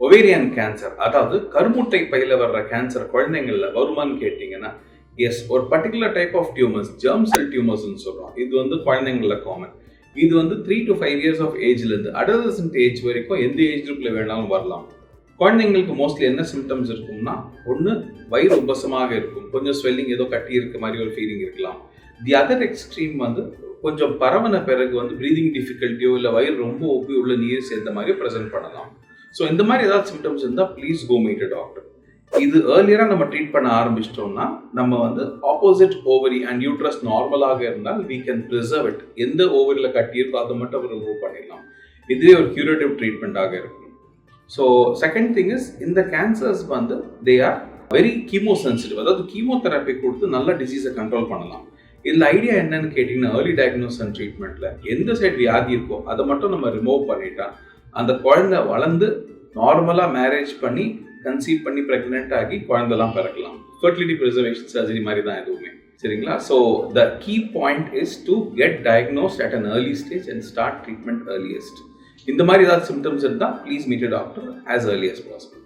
Ovarian cancer, அதாவது கருமுட்டை பையில வர்ற கேன்சர் குழந்தைங்கள்ல வருமானு கேட்டீங்கன்னா, எஸ், ஒரு particular type of tumours, germ cell டியூமர்ஸ்னு சொல்றோம். இது வந்து குழந்தைங்கள்ல காமன். இது வந்து 3 to 5 years ஆஃப் ஏஜ்ல இருந்து அடலசன்ட் ஏஜ் வரைக்கும் எந்த ஏஜ் குரூப்ல வேணாலும் வரலாம். குழந்தைங்களுக்கு மோஸ்ட்லி என்ன சிம்டம்ஸ் இருக்கும்னா, ஒன்று வயிறு உபசமாக இருக்கும், கொஞ்சம் ஸ்வெல்லிங் ஏதோ கட்டி இருக்க மாதிரி ஒரு ஃபீலிங் இருக்கலாம். தி அதர் எக்ஸ்ட்ரீம் வந்து கொஞ்சம் பரவன பிறகு வந்து ப்ரீதிங் டிஃபிகல்ட்டியோ இல்லை வயிறு ரொம்ப ஒப்பி உள்ள நீர் சேர்ந்த மாதிரி ப்ரெசென்ட் பண்ணலாம். ஸோ இந்த மாதிரி ஏதாவது சிம்டம்ஸ் இருந்தால் please go meet a doctor. இது ஏர்லியராக நம்ம ட்ரீட் பண்ண ஆரம்பிச்சிட்டோம்னா நம்ம வந்து ஆப்போசிட் ஓவரி அண்ட் யூட்ரஸ் நார்மலாக இருந்தால் we can preserve it. எந்த ஓவரியில் கட்டி இருக்கோ அதை மட்டும் ரிமூவ் பண்ணிடலாம். இதுவே ஒரு கியூரேட்டிவ் ட்ரீட்மெண்ட்டாக இருக்கும். ஸோ செகண்ட் திங் இஸ், இந்த கேன்சர்ஸ் வந்து they are very chemo sensitive. அதாவது கீமோதெரப்பி கொடுத்து நல்ல டிசீஸை கண்ட்ரோல் பண்ணலாம். இதில் ஐடியா என்னன்னு கேட்டிங்கன்னா, ஏர்லி டயக்னோஸ் அண்ட் ட்ரீட்மெண்ட்டில் எந்த சைடு வியாதி இருக்கோ அதை மட்டும் நம்ம ரிமூவ் பண்ணிட்டா அந்த குழந்தை வளர்ந்து நார்மலாக மேரேஜ் பண்ணி கன்சீவ் பண்ணி ப்ரெக்னென்ட் ஆகி குழந்தைலாம் பிறக்கலாம். ஃபர்டிலிட்டி ப்ரிசர்வேஷன் சர்ஜரி மாதிரி தான் எதுவுமே. சரிங்களா? So the key point is to get diagnosed at an early stage and start treatment earliest. இந்த மாதிரி ஏதாவது சிம்டம்ஸ் இருந்தால் please meet a doctor as early as possible.